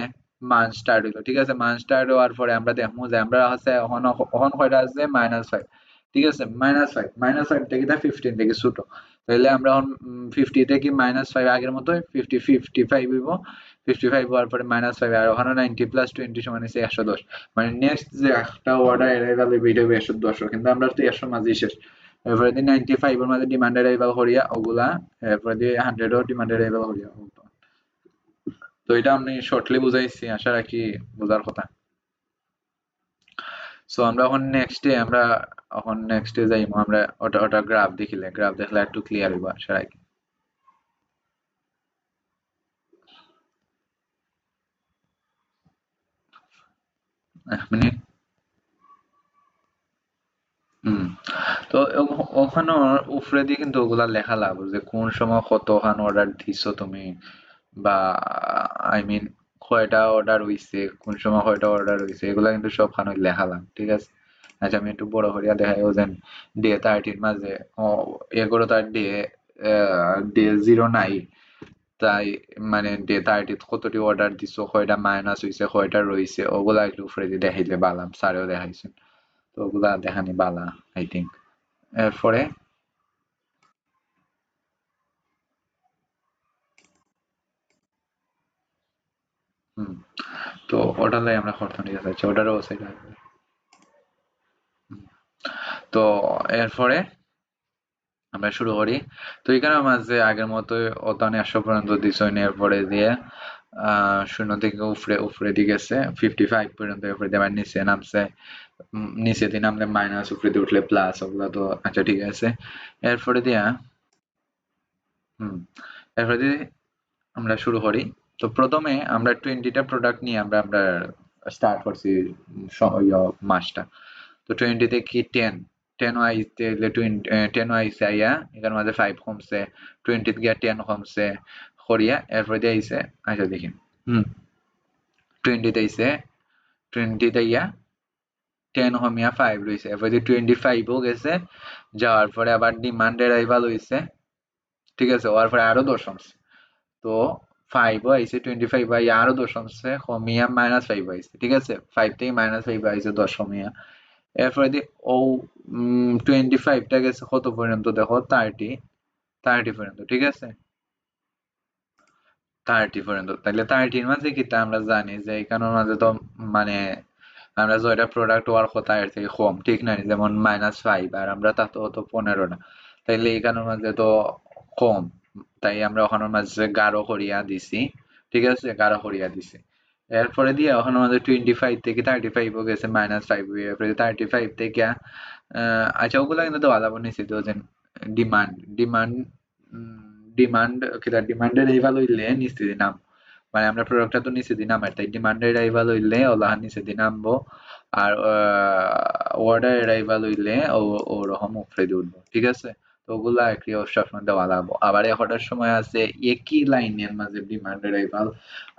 মান স্টার্ট হইলো, ঠিক আছে, মান স্টার্ট হওয়ার পরে আমরা দেখবো যে আমরা আছে এখন কয়টা আছে -5, ঠিক আছে, -5 থেকে 15 থেকে ছোট, তাহলে আমরা এখন 50 থেকে -5 আগের মতো 55 হইব, 55 হওয়ার পরে -5, আর ওখানে 90 প্লাস 20 সমান হচ্ছে 110, মানে নেক্সট যে একটা অর্ডার এরাইভাল এটা হবে 110, কিন্তু আমরা তো 100 মাঝেই শেষ। এরপরে দিয়ে 95 এর মাঝে ডিমান্ড এরাইভাল করিয়া ওগুলা, এরপরে দিয়ে 100ও ডিমান্ড এরাইভাল করিয়া। তো এটা আমি শর্টলি বুঝাইছি, আশা রাখি বোঝার কথা। সো আমরা এখন নেক্সটে যাইমু, আমরা ওটা ওটা গ্রাফ দেখলে একটু ক্লিয়ার হইব আশা রাখি। এক মিনিট। হুম। তো ওখানে উপরে দিয়ে কিন্তু ওগুলা লেখা লাগবে যে কোন সময় কতখান অর্ডার দিছো তুমি, বা আই মিন কয়টা অর্ডার হইছে, কোন সময় কয়টা অর্ডার হইছে, এগুলা কিন্তু সবখানে লেখা লাগ, ঠিক আছে। আচ্ছা আমি একটু বড় করিয়া দেখাই, ওজেন ডে 30 মাঝে এগুলো তার ডে 0 নাই, তাই মানে ডে 30 কতটি অর্ডার দিছো, কয়টা মাইনাস হইছে, কয়টা রইছে, ওগুলা একটু উপরে দিয়ে দেখাইলে বালাম, স্যারেও দেখাইছেন, তো ওগুলা দেখানি বালা আই থিঙ্ক। এরপরে হুম, তো ওটা লাই আমরা করতাম, ঠিক আছে, আচ্ছা ওটারও সাইড আসবে। তো এরপরে আমরা শুরু করি। তো এখানে মাঝে আগের মতো ওতানে 100 পর্যন্ত দিছই, এরপরে দিয়ে 0 থেকে উপরে উপরে দিয়ে গেছে 55 পর্যন্ত, এরপরে দিয়ে আবার নিচে নামছে, নিচে দিয়ে নামলে মাইনাস, উপরে দিয়ে উঠলে প্লাস, ওগুলা তো আচ্ছা ঠিক আছে। এরপরে দিয়া হুম, এরপরে দিয়ে আমরা শুরু করি। তো প্রথমে আমরা 20টা প্রোডাক্ট নিয়ে আমরা আমরা স্টার্ট করছি মাসটা। তো 20 তে কি 10 আইতে 10 আইছে আইয়া এখানে মাঝে 5 কমছে, 20 তে গিয়া 10 কমছে করিয়া, এরপরে দিয়ে আইছে, আচ্ছা দেখি, হুম, 20 তে আইছে, 20 তে ইয়া 10 কমিয়া 5 রইছে, এরপরে দিয়ে 25ও গেছে, যাওয়ার পরে আবার ডিমান্ড অ্যারাইভাল হইছে, ঠিক আছে, হওয়ার পরে আরো 10 কমছে। তো 5ও আইছে, 25 আইয়া আরো 10 কমছে, কমিয়া -5 আইছে, ঠিক আছে, 5 থেকে -5 আইছে 10 কমিয়া। এরপরে দিয়ে ও 25টা গেছে কত পর্যন্ত দেখো, 30 পর্যন্ত, ঠিক আছে। 30 পর্যন্ত, তাহলে 30 এর মাঝে কিতা আমরা জানি যে এখানের মাঝে তো মানে আমরা যেটা প্রোডাক্ট হওয়ার কথা এর থেকে কম, ঠিক না? যেমন -5 আর আমরা তা তো 15টা, তাইলে এখানের মাঝে তো কম, তাই আমরা ওখানের মাঝে গাঢ় করিয়া দিছি, ঠিক আছে, গাঢ় করিয়া দিছি। এরপরে দিয়ে ওখানের মাঝে 25 থেকে 35 গেছে, -5 এরপরে 35 থেকে আচ্ছা ওগুলা কিন্তু দেওয়া যাবে নিচে তো যে ডিমান্ড ডিমান্ড ডিমান্ড কিটা ডিমান্ডের এই ভালো হইলে নিচে দিয়ে নাম, মানে আমরা প্রোডাক্টটা তো নিচে দিয়ে নামাই, তাই ডিমান্ডের এই ভালো হইলে ওলাহান নিচে দিয়ে নামবো, আর অর্ডার এরাই ভালো হইলে ওরকম উপরে দিয়ে উঠবো, ঠিক আছে। তো ওগুলা একই সবসময় দেওয়া লাগবো। আবার এখটার সময় আছে একই লাইনের মাঝে ডিমান্ড এরাইভাল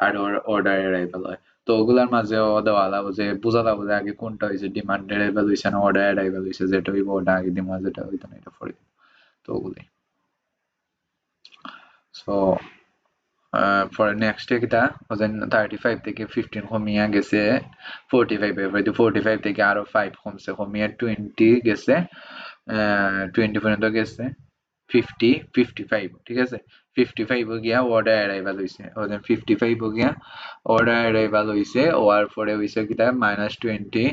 আর অর্ডার এরাইভাল হয়, তো ওগুলার মাঝেও দেওয়া লাগবো যে বোঝা লাগবো যে আগে কোনটা হয়েছে, ডিমান্ড এরাইভাল হয়েছে না অর্ডার এরাইভাল হয়েছে, যেটা হইব ওটা আগে দিব, যেটা হইতো না এটা পরে দিব। তো ওগুলাই। সো পরে নেক্সট কিটা ওজন 35 থেকে 15 কমিয়া গেছে 45, এবার 45 থেকে আরো 5 কমছে, কমিয়া 20 গেছে, 20 পর্যন্ত গেছে, 55, ঠিক আছে। 55 গিয়া অর্ডার অ্যারাইভাল হইছে, ওজন 55 গিয়া অর্ডার অ্যারাইভাল হইছে, হওয়ার পরে হইছে কিটা -20,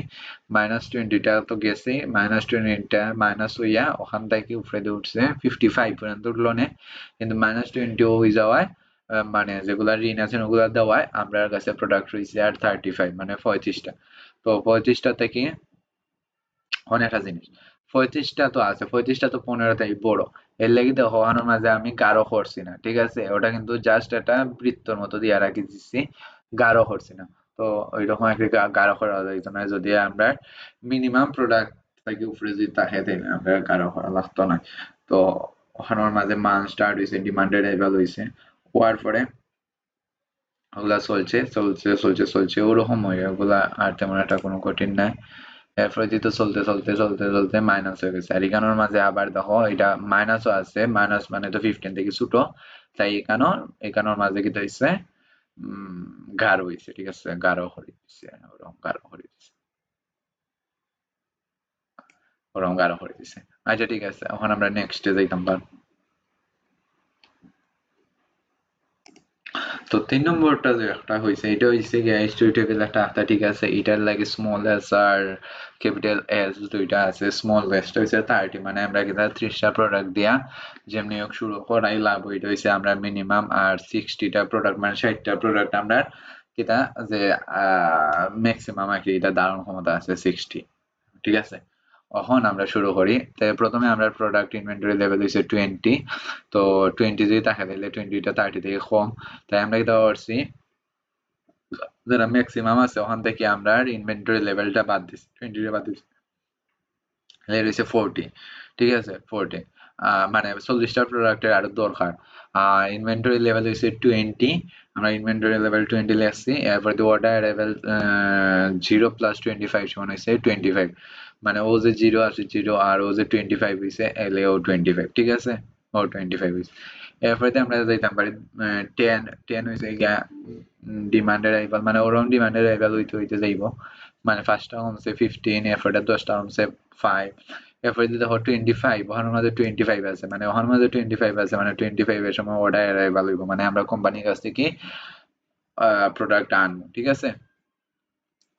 -20টা তো গেছে, -20টা মাইনাস হইয়া ওখান থেকে উপরে দিয়ে উঠছে 55 পর্যন্ত উঠলো না, কিন্তু -20 হয়ে যাওয়ায় মানে যেগুলা ঋণ আছে ওগুলা দেওয়ায় আমরা কাছে প্রোডাক্ট রয়েছে আর 35 মানে 35টা। তো 35টা থেকে অনেকটা জিনিস, 35টা তো আছে, 35টা তো 15টাই বড়, এর লাগি দেখো ওখানের মাঝে আমি গাঢ় করছি না, ঠিক আছে, ওটা কিন্তু জাস্ট একটা বৃত্তর মতো দিয়ে রাখি দিচ্ছি, গাঢ় করছি না। তো ওইরকম একটা গাঢ় করা যাইতো না, যদি আমরা মিনিমাম প্রোডাক্ট থেকে উপরে যদি থাকে তাহলে আমরা গাঢ় করা লাগতো না। তো ওখানের মাঝে মান স্টার্ট হয়েছে, ডিমান্ডেড লেভেল হয়েছে, হওয়ার পরে ওগুলা চলছে চলছে চলছে চলছে ওরকম হয়, ওগুলা আর তেমন একটা কোনো কঠিন নাই। এরপরে যেহেতু চলতে চলতে চলতে চলতে মাইনাস হয়ে গেছে, আর এখানোর মাঝে আবার দেখো এটা মাইনাসও আছে, মাইনাস মানে তো 15 থেকে ছোট, তাই এখানোর মাঝে কি হয়েছে গাঢ় হয়েছে, ঠিক আছে, গাঢ় করে দিচ্ছে, ওরকম গাঢ় করে দিচ্ছে, ওরকম গাঢ় করে দিচ্ছে। আচ্ছা ঠিক আছে, এখন আমরা নেক্সটে যাইতাম পার। তো 3 নম্বরটা যে একটা হয়েছে এটা হয়েছে গিয়া স্টোরি টেবিল একটা আঁকতা, ঠিক আছে, এটার লাগে স্মল এস আর ক্যাপিটাল এস দুইটা আছে, স্মল এসটা হয়েছে 30, মানে আমরা কিন্তু 30টা প্রোডাক্ট দিয়া যেমনি হোক শুরু করাই লাভ, ওইটা হয়েছে আমরা মিনিমাম, আর 60টা প্রোডাক্ট মানে 60টা প্রোডাক্ট আমরা কিতা যে ম্যাক্সিমাম আর কি, এটা ধারণ ক্ষমতা আছে 60, ঠিক আছে। এখন আমরা শুরু করি, তাই প্রথমে আমরা প্রোডাক্ট ইনভেন্টরি লেভেল হচ্ছে 20, তো 20 যদি থাকে তাহলে 20টা 30 থেকে কম, তাই আমরা কি করছি যারা ম্যাক্সিমাম আছে ওখান থেকে আমরা ইনভেন্টরি লেভেলটা বাদ দিছি, 20 বাদ দিছি, এর হচ্ছে 40, ঠিক আছে, 40 মানে 40টা প্রোডাক্টের আরো দরকার। ইনভেন্টরি লেভেল হচ্ছে 20, আমরা ইনভেন্টরি লেভেল 20 লিখছি, এরপর অর্ডার লেভেল 0 + 25 সমান হচ্ছে 25, মানে ও যে 0 আছে 0 আর ও যে 25 হয়েছে এলে ও 25, ঠিক আছে, ও 25 হয়েছে। এরপরে আমরা যাইতাম পারি 10, 10 হয়েছে গিয়া ডিমান্ডের রাইভাল, মানে ওরকম ডিমান্ডের রাইভাল হইতে হইতে যাইব, মানে ফার্স্টটা হচ্ছে 15, এরপরে 10টা হচ্ছে 5, এরপরে যদি দেখো 25, ওখানের মাঝে 25 আছে, মানে ওখানের মাঝে 25 আছে, মানে 25 এর সময় অর্ডার অ্যারাইভাল হইব, মানে আমরা কোম্পানির কাছ থেকে প্রোডাক্ট আনবো, ঠিক আছে।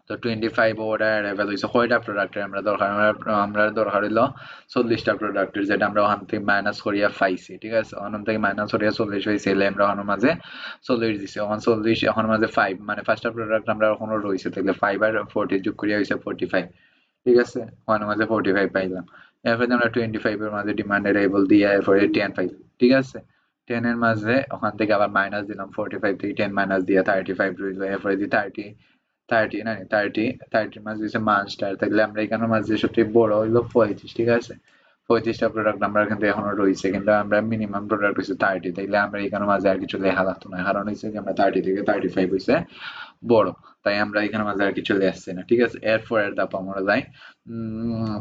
তো 25 অর্ডার অ্যারাইভাল হইছে কয়টা প্রোডাক্টের আমরা দরকার, আমরা দরকার হইলো 40টা প্রোডাক্টের, যেটা আমরা ওখান থেকে মাইনাস করিয়া পাইছি, ঠিক আছে, ওখান থেকে মাইনাস করিয়া 40 হয়েছে, এলে আমরা ওখানের মাঝে 40 দিছি, ওখান 40 ওখানের মাঝে 5, মানে ফার্স্টটা প্রোডাক্ট আমরা ওখানে রয়েছে তাহলে 5 আর 40 যোগ করিয়া হয়েছে 45, ঠিক আছে, ওখানের মাঝে 45 পাইলাম। এরপরে আমরা 25 এর মাঝে ডিমান্ডের এবল দিয়ে এরপরে 10 পাইলাম, ঠিক আছে। 10 এর মাঝে ওখান থেকে আবার মাইনাস দিলাম, 45 থেকে 10 মাইনাস দিয়ে 35 রইল, এরপরে দিয়ে 30, 30 না 30, 30 মাঝে দিছে মানস্টার, তাহলে আমরা এখানের মাঝে সবচেয়ে বড় হইলো 35, ঠিক আছে। 35টা প্রোডাক্ট আমরা এখান থেকে এখনো রয়েছে, কিন্তু আমরা মিনিমাম প্রোডাক্ট হচ্ছে 30, তাইলে আমরা এখানের মাঝে আর কিছু লেখা লাগতো না, কারণ হচ্ছে কি আমরা 30 থেকে 35 হয়েছে বড়, তাই আমরা এখানে মাঝে আর কিছু আসছে না, ঠিক আছে। এরপর এর ধাপ আমরা যাই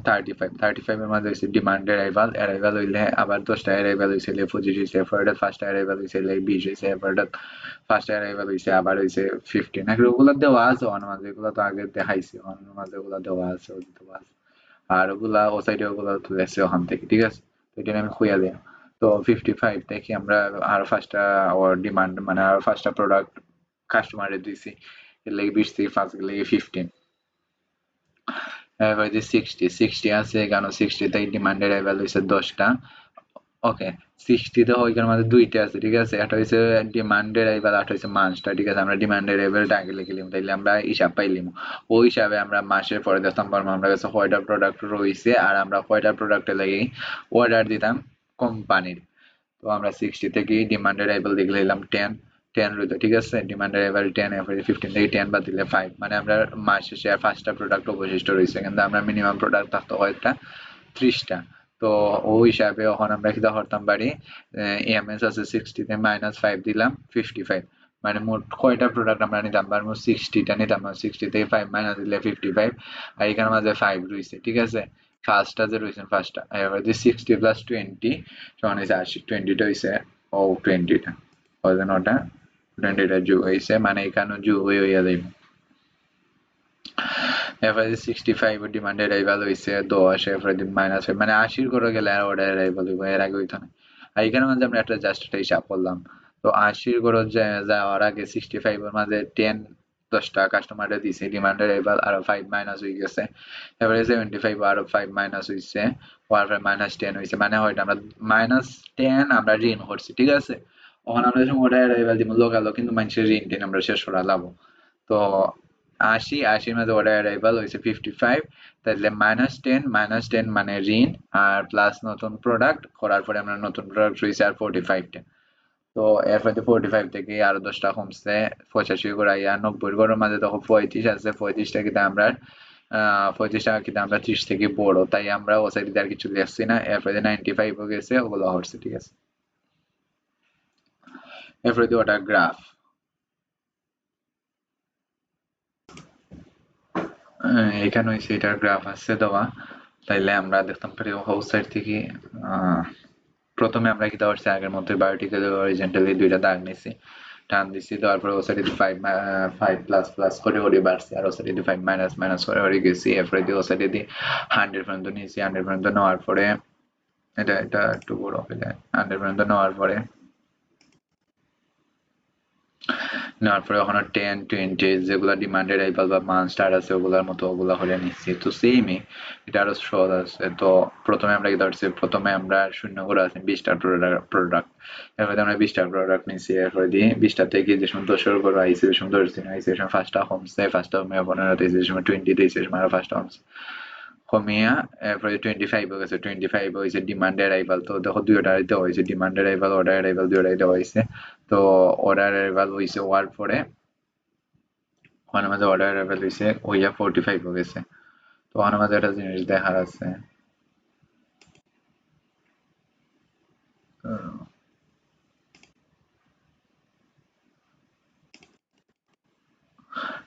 35 এর মাঝে হচ্ছে ডিমান্ড অ্যারাইভাল, অ্যারাইভাল হইলে আবার 10টা অ্যারাইভাল হয়েছে 25 হয়েছে, এরপর এটা ফার্স্ট অ্যারাইভাল হয়েছে 20 হয়েছে, এরপর এটা ফার্স্ট অ্যারাইভাল হয়েছে আবার হয়েছে 15, নাকি ওগুলো দেওয়া আছে ওখানের মাঝে, এগুলো তো আগে দেখাইছি ওখানের মাঝে, ওগুলো দেওয়া আছে আর ওগুলা ও সাইডে ওগুলা তুলে আসছে ওখান থেকে, ঠিক আছে। তো এটা আমি খুঁয়া দিই, তো 55 থেকে আমরা আরো 5টা ডিমান্ড মানে আরো 5টা প্রোডাক্ট কাস্টমারে দিছি, এর লাগে 20 থেকে 5 এর লাগে 15। এরপরে যে 60 আছে এখানে, 60 থেকে ডিমান্ডের লেভেল হইছে 10টা। ওকে, 60 তে ওইখানের মধ্যে দুইটা আছে, ঠিক আছে, একটা হইছে ডিমান্ডের লেভেল, একটা হইছে মাসটা, ঠিক আছে। আমরা ডিমান্ডের লেভেলটা আগে লিখে লিম, তাইলে আমরা হিসাব পাইলিম। ওই হিসাবে আমরা মাসের পরে দেখতাম পারবো আমরা কাছে কয়টা প্রোডাক্ট রইছে আর আমরা কয়টা প্রোডাক্টের লাগি অর্ডার দিতাম কোম্পানির। তো আমরা 60 থেকে ডিমান্ডের লেভেল লিখে নিলাম 10, 10 রইতো, ঠিক আছে। ডিমান্ডের লেভেল 10, এরপরে 15 থেকে 10 বাদ দিলে 5, মানে আমরা মাস শেষে আর 5টা প্রোডাক্ট অবশিষ্ট রয়েছে, কিন্তু আমরা মিনিমাম প্রোডাক্ট থাকতো কয়টা, 30টা। তো ওই হিসাবে এখন আমরা কিতা করতাম পারি, এমএস আছে 60 তে -5 দিলাম 55, মানে মোট কয়টা প্রোডাক্ট আমরা নিতাম পারবো, 60টা নিতাম, 60 থেকে 5 মাইনাস দিলে 55, আর এখানে মাঝে 5 রয়েছে, ঠিক আছে। ফার্স্টটা যে রয়েছে ফার্স্টটা, এবার যে 60 প্লাস 20 সমান হয়েছে 80, 20টা হয়েছে, ও 20টা ওজন, ওটা 20টা যোগ হয়েছে, মানে এখানে যোগ হইয়া যাইব। এরপরে 65 ডিমান্ডের রাইভাল হইছে 10, এরপরে -5, মানে 80 করে গেলে আর অর্ডার রাইভাল হইব, এর আগে হইতো না। আর এখানে মাঝে আমরা একটা জাস্ট একটা হিসাব করলাম। তো 80 করে যাওয়ার আগে 65 এর মাঝে 10টা কাস্টমারে দিছে ডিমান্ডের রাইভাল, আর 5 মাইনাস হয়ে গেছে। এরপরে 75 আরো 5 মাইনাস হইছে, হওয়ার পরে -10 হইছে, মানে হয়তো আমরা -10 আমরা ঋণ করছি, ঠিক আছে। ওখানে আমরা যখন অর্ডার রাইভাল দিব লোকালো, কিন্তু মানুষের ঋণ টিন আমরা শেষ করা লাভ। তো 80 মধ্যে অর্ডার অ্যারাইভাল হয়েছে 55, তাহলে -10 মানে ঋণ, আর প্লাস নতুন প্রোডাক্ট করার পরে আমরা নতুন প্রোডাক্ট হয়েছে আর 45টা। তো এরপরে 45 থেকে আরো 10টা কমছে, 85 করে আইয়া 90 ঘরের মাঝে তখন 35 আছে, 35টা কিন্তু আমরা 35 টাকা কিন্তু আমরা 30 থেকে বড়, তাই আমরা ও সাইডে আর কিছু লিখছি না। এরপরে 95 হয়ে গেছে, ওগুলো হচ্ছে, ঠিক আছে। এরপরে ওটা গ্রাফ, এখানে হচ্ছে এটার গ্রাফ আছে দেওয়া, তাইলে আমরা দেখতাম পারি হাউস সাইড থেকে। প্রথমে আমরা কি দেওয়া হচ্ছে আগের মধ্যে ভার্টিক্যালি হরিজন্টালি দুইটা দাগ নিছি, টান দিছি, দেওয়ার পরে ও সাইডে 5 প্লাস প্লাস করে ওরে বাড়ছে, আর ও সাইডে 5 মাইনাস মাইনাস করে ওরে গেছি। এরপরে দিয়ে ও সাইডে দিয়ে 100 পর্যন্ত নিয়েছি, 100 পর্যন্ত নেওয়ার পরে এটা এটা একটু বড় হয়ে যায়, 100 পর্যন্ত নেওয়ার পরে নেওয়ার পরে ওখানে 10, 20 যেগুলা ডিমান্ডেড আইপাল বা মান স্টার আছে ওগুলার মতো ওগুলা হলে নিচ্ছি। তো সেমই এটা আরো সহজ আছে। তো প্রথমে আমরা কি ধরছি, প্রথমে আমরা শূন্য করে আছি 20টা প্রোডাক্ট, এরপরে আমরা 20টা প্রোডাক্ট নিচ্ছি, এরপরে দিয়ে 20টা থেকে যে সময় 10 করে আইসি যে সময় ধরছি আইসি যে সময় ফার্স্টটা কমছে, ফার্স্টটা কমে 15 দিয়েছে, যে সময় 20 দিয়েছে, যে সময় আরো ফার্স্টটা কমছে কমিয়া, এরপরে 25 হয়ে গেছে, 25 হয়েছে ডিমান্ড অ্যারাইভাল। তো দেখো দুইটাই দেওয়া হয়েছে, ডিমান্ড অ্যারাইভাল অর্ডার অ্যারাইভাল দুইটাই দেওয়া হয়েছে। তো অর্ডার অ্যারাইভাল হয়েছে হওয়ার পরে ওখানে মাঝে অর্ডার অ্যারাইভাল হয়েছে হইয়া 45 হয়ে গেছে। তো ওখানে মাঝে একটা জিনিস দেখার আছে,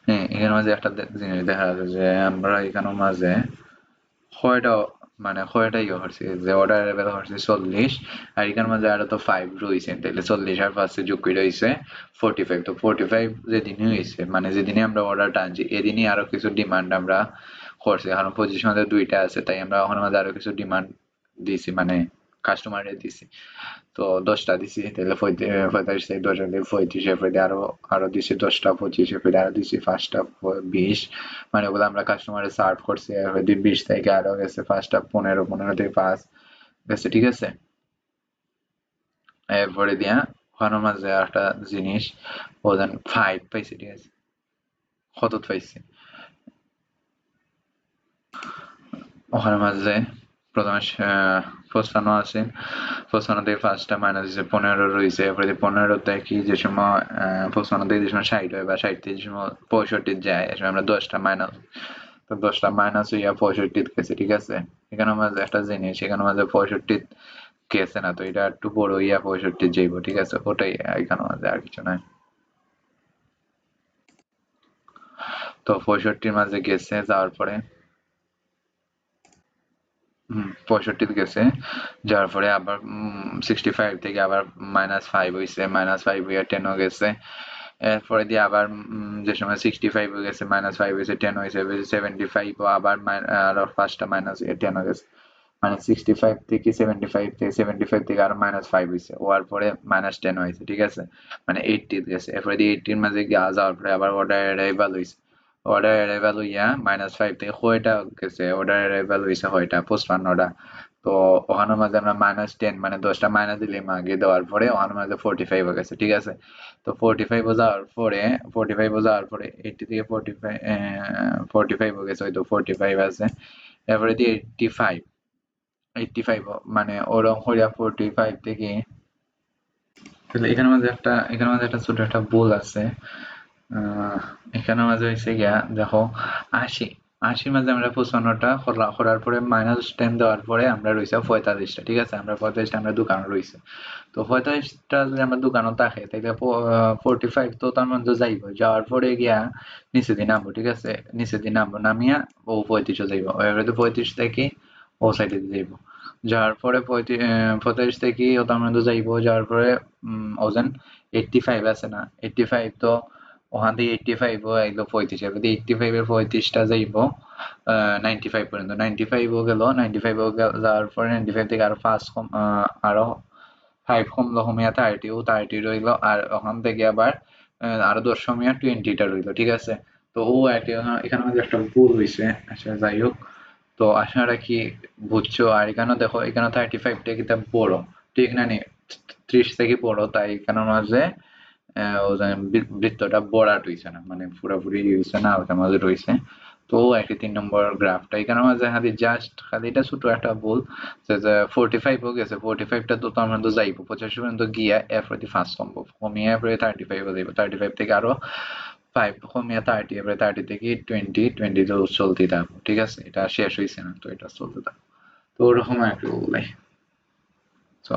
হ্যাঁ এখানে মাঝে একটা জিনিস দেখার আছে যে আমরা এখানে মাঝে কয়টা মানে কয়টা ইয়ে করছি, যে অর্ডার অ্যারাইভাল করছি 40, আর এখানে মাঝে আরো তো 5 রয়েছে, তাহলে 40 আর 5 যোগ করে হয়েছে 45। তো 45 যেদিনই হয়েছে মানে যেদিনই আমরা অর্ডারটা আনছি এদিনই আরো কিছু ডিমান্ড আমরা করছি, কারণ পজিশন আমাদের দুইটা আছে, তাই আমরা ওখানে মাঝে আরো কিছু ডিমান্ড দিছি, মানে কাস্টমারে দিছি। তো 10টা দিছি, তাহলে 45 থেকে 10 হলে 35, এরপরে আরো আরো দিছি 10টা 25, এরপরে আরো দিছি 5টা 20, মানে ওগুলো আমরা কাস্টমারে সার্ভ করছি। এরপরে 20 থেকে আরো গেছে 5টা 15, 15 থেকে 5 গেছে, ঠিক আছে। এরপরে দিয়া ওখানের মাঝে একটা জিনিস ওজন 5 পাইছে, ঠিক আছে। কত পাইছে ওখানের মাঝে, প্রথমে 55 আছে, 55 থেকে 5টা মাইনাস দিচ্ছে 15 রয়েছে, এরপরে 15 থেকে যে সময় 55 থেকে যে সময় 60 হয় বা 60 থেকে যে সময় 65 যায়, এ সময় আমরা 10টা মাইনাস, তো 10টা মাইনাস হইয়া 65 গেছে, ঠিক আছে। এখানে মাঝে একটা জিনিস, এখানে মাঝে 65 গেছে না, তো এটা একটু বড় হইয়া 65 যাইব, ঠিক আছে, ওটাই এখানে মাঝে, আর কিছু নাই। তো 65 মাঝে গেছে, যাওয়ার পরে 65 গেছে, যার পরে আবার 65 থেকে আবার -5 হয়েছে, -5 হইয়া 10 গেছে। এরপরে দিয়ে আবার যে সময় 65 হয়ে গেছে -5 হয়েছে 10 হয়েছে 75, আবার আরো 5টা মাইনাস 10 হয়ে গেছে। মানে 65 থেকে 75 থেকে আরো -5 হয়েছে, হওয়ার পরে -10 হয়েছে, ঠিক আছে, মানে 80 গেছে, এরপরে 80 এর মাঝে গিয়ে যাওয়ার পরে আবার অর্ডার অ্যারাইভাল হয়েছে, অর্ডার অ্যারাইভাল হইয়া -5 থেকে কয়টা গেছে, অর্ডার অ্যারাইভাল হয়েছে কয়টা, 55টা। তো ওখানের মাঝে আমরা -10 মানে 10টা মাইনাস দিলে আগে দেওয়ার পরে ওখানের মাঝে 45 হয়ে গেছে, ঠিক আছে। তো 45 যাওয়ার পরে 45 যাওয়ার পরে 80 থেকে 45 হয়ে গেছে, হয়তো 45 আছে, এরপরে দিয়ে 85 মানে ওরকম হইয়া 45 থেকে, তাহলে এখানের মাঝে একটা ছোট একটা ভুল আছে। আহ, এখানের মাঝে হয়েছে গিয়া দেখো 80, 80 মাঝে আমরা 55টা করার পরে -10 দেওয়ার পরে আমরা রয়েছে 45টা, ঠিক আছে, আমরা 45টা আমরা দোকানে রয়েছে। তো 45টা যদি আমরা দোকানে থাকে তাহলে 45 তো তার মধ্যে যাইব, যাওয়ার পরে গিয়া নিচে দিয়ে নামবো, ঠিক আছে, নিচে দিয়ে নামবো, নামিয়া ও 35 যাইব, এবারে 35 থেকে ও সাইডে যাইব, যাওয়ার পরে 45 থেকে ও তার মধ্যে যাইব, যাওয়ার পরে ওজন 85 আছে না, 85 তো ওখান থেকে 85 ও একদম 35, এবার 85 এর 35টা যাইব 95 পর্যন্ত, 95 ও গেল, 95 ও যাওয়ার পরে 95 থেকে আরো 5 কম, আরো 5 কমলো, কমিয়া 30, ও 30 রইলো, আর ওখান থেকে আবার আরো 10 কমিয়া 20টা রইলো, ঠিক আছে। তো ও একটা এখানে আমাদের একটা ভুল হয়েছে, আচ্ছা যাই হোক। তো আপনারা কি বুঝছো, আর এখানে দেখো এখানে 35টা কিন্তু বড়, ঠিক না নি, 30 থেকে বড়, তাই এখানে মাঝে বৃত্তটা ভরাট হইছে না, মানে পুরোপুরি হইছে না, ওটার মাঝে রইছে। তো একটা 3 নম্বর গ্রাফটা এখানে মাঝে খালি জাস্ট খালি এটা ছোট একটা ভুল, যে 45 হয়ে গেছে, 45টা তো তার মধ্যে যাইবো 85 পর্যন্ত গিয়া এরপরে ফার্স্ট সম্ভব কমিয়ে এরপরে 35 হয়ে যাইব, 35 থেকে আরো 5 কমিয়ে 30, এরপরে 30 থেকে 20 তো চলতে থাকবো, ঠিক আছে, এটা শেষ হয়েছে না, তো এটা চলতে থাকবো। তো ওরকম একটা বলাই। তো